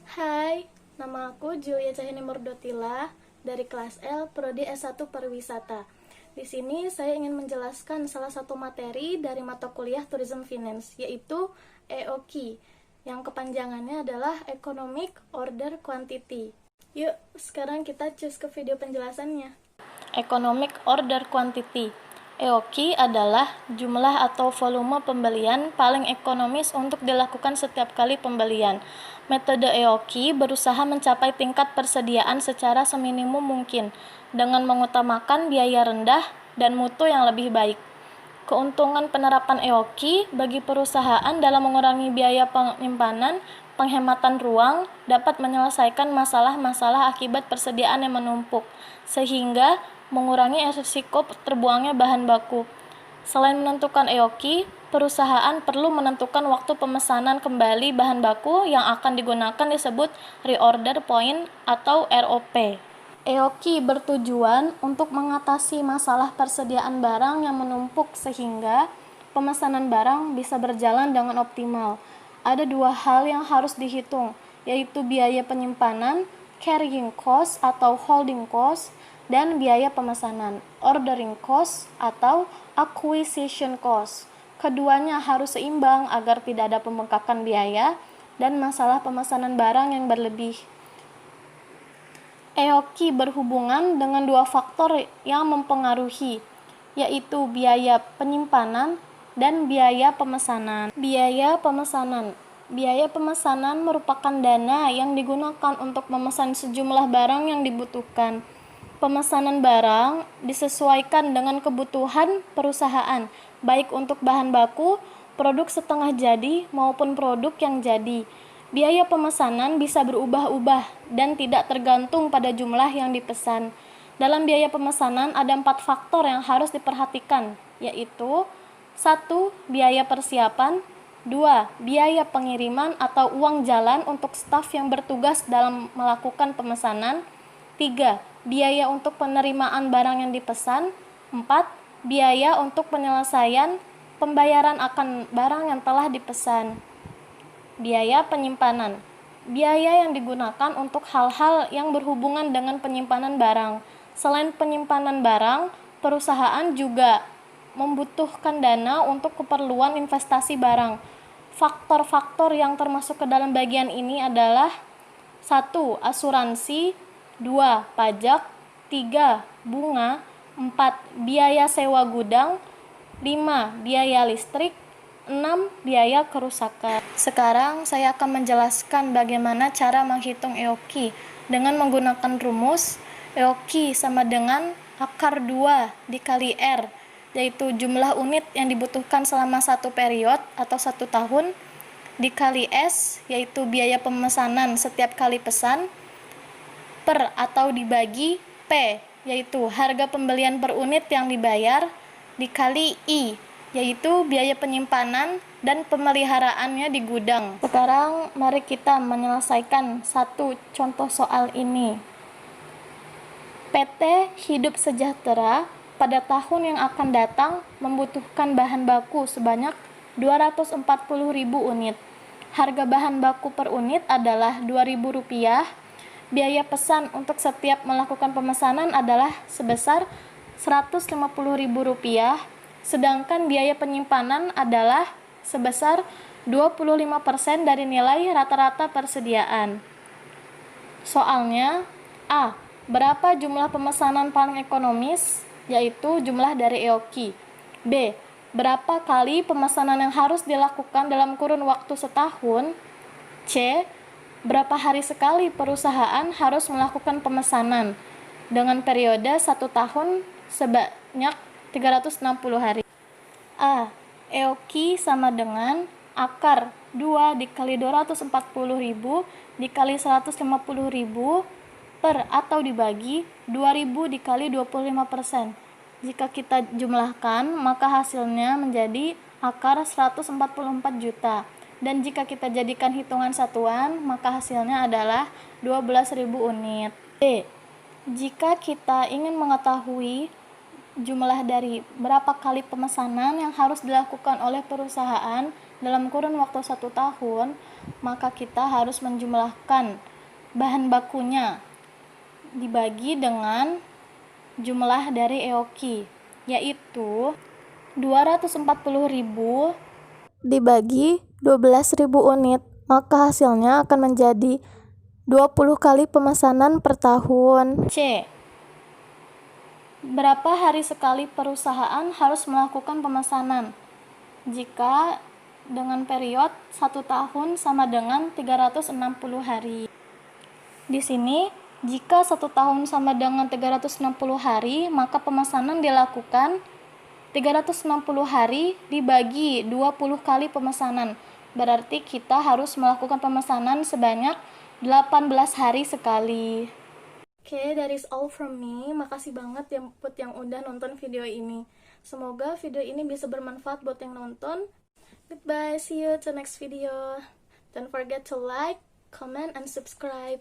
Hai, nama aku Julia Cahini Murdotila dari kelas L, Prodi S1 Pariwisata. Di sini saya ingin menjelaskan salah satu materi dari mata kuliah Tourism Finance, yaitu EOQ, yang kepanjangannya adalah Economic Order Quantity. Yuk, sekarang kita cus ke video penjelasannya. Economic Order Quantity. EOQ adalah jumlah atau volume pembelian paling ekonomis untuk dilakukan setiap kali pembelian. Metode EOQ berusaha mencapai tingkat persediaan secara seminimum mungkin dengan mengutamakan biaya rendah dan mutu yang lebih baik. Keuntungan penerapan EOQ bagi perusahaan dalam mengurangi biaya penyimpanan, penghematan ruang, dapat menyelesaikan masalah-masalah akibat persediaan yang menumpuk, sehingga mengurangi risiko terbuangnya bahan baku. Selain menentukan EOQ, perusahaan perlu menentukan waktu pemesanan kembali bahan baku yang akan digunakan disebut reorder point atau ROP. EOQ bertujuan untuk mengatasi masalah persediaan barang yang menumpuk sehingga pemesanan barang bisa berjalan dengan optimal. Ada dua hal yang harus dihitung, yaitu biaya penyimpanan, carrying cost atau holding cost, dan biaya pemesanan, ordering cost atau acquisition cost. Keduanya harus seimbang agar tidak ada pembengkakan biaya dan masalah pemesanan barang yang berlebih. EOQ berhubungan dengan dua faktor yang mempengaruhi, yaitu biaya penyimpanan dan biaya pemesanan. Biaya pemesanan merupakan dana yang digunakan untuk memesan sejumlah barang yang dibutuhkan. Pemesanan barang disesuaikan dengan kebutuhan perusahaan, baik untuk bahan baku, produk setengah jadi, maupun produk yang jadi. Biaya pemesanan bisa berubah-ubah dan tidak tergantung pada jumlah yang dipesan. Dalam biaya pemesanan ada 4 faktor yang harus diperhatikan, yaitu 1. Biaya persiapan, 2. Biaya pengiriman atau uang jalan untuk staf yang bertugas dalam melakukan pemesanan, 3. Biaya untuk penerimaan barang yang dipesan, 4. Biaya untuk penyelesaian pembayaran akan barang yang telah dipesan. Biaya penyimpanan. Biaya yang digunakan untuk hal-hal yang berhubungan dengan penyimpanan barang. Selain penyimpanan barang, perusahaan juga membutuhkan dana untuk keperluan investasi barang. Faktor-faktor yang termasuk ke dalam bagian ini adalah 1. Asuransi, 2. Pajak, 3. Bunga, 4. Biaya sewa gudang, 5. Biaya listrik, 6. Biaya kerusakan. Sekarang saya akan menjelaskan bagaimana cara menghitung EOQ dengan menggunakan rumus EOQ sama dengan akar 2 dikali R, yaitu jumlah unit yang dibutuhkan selama satu period atau 1 tahun, dikali S, yaitu biaya pemesanan setiap kali pesan, per atau dibagi P, yaitu harga pembelian per unit yang dibayar, dikali I, yaitu biaya penyimpanan dan pemeliharaannya di gudang. Sekarang mari kita menyelesaikan satu contoh soal ini. PT Hidup Sejahtera pada tahun yang akan datang membutuhkan bahan baku sebanyak 240.000 unit. Harga bahan baku per unit adalah Rp2.000. Biaya pesan untuk setiap melakukan pemesanan adalah sebesar Rp150.000, sedangkan biaya penyimpanan adalah sebesar 25% dari nilai rata-rata persediaan. Soalnya, A. Berapa jumlah pemesanan paling ekonomis, yaitu jumlah dari EOQ. B. Berapa kali pemesanan yang harus dilakukan dalam kurun waktu setahun. C. Berapa hari sekali perusahaan harus melakukan pemesanan dengan periode 1 tahun sebanyak 360 hari. A. EOQ sama dengan akar 2 dikali 240.000 dikali 150.000 per atau dibagi 2.000 dikali 25%. Jika kita jumlahkan, maka hasilnya menjadi akar 144 juta. Dan jika kita jadikan hitungan satuan, maka hasilnya adalah 12.000 unit. B. Jika kita ingin mengetahui jumlah dari berapa kali pemesanan yang harus dilakukan oleh perusahaan dalam kurun waktu 1 tahun, maka kita harus menjumlahkan bahan bakunya dibagi dengan jumlah dari EOQ, yaitu 240.000 dibagi 12.000 unit, maka hasilnya akan menjadi 20 kali pemesanan per tahun. C. Berapa hari sekali perusahaan harus melakukan pemesanan? Jika dengan periode 1 tahun sama dengan 360 hari. Di sini, jika 1 tahun sama dengan 360 hari, maka pemesanan dilakukan 360 hari dibagi 20 kali pemesanan. Berarti kita harus melakukan pemesanan sebanyak 18 hari sekali. Oke, that is all from me. Makasih banget ya buat yang udah nonton video ini. Semoga video ini bisa bermanfaat buat yang nonton. Goodbye, see you to next video. Don't forget to like, comment, and subscribe.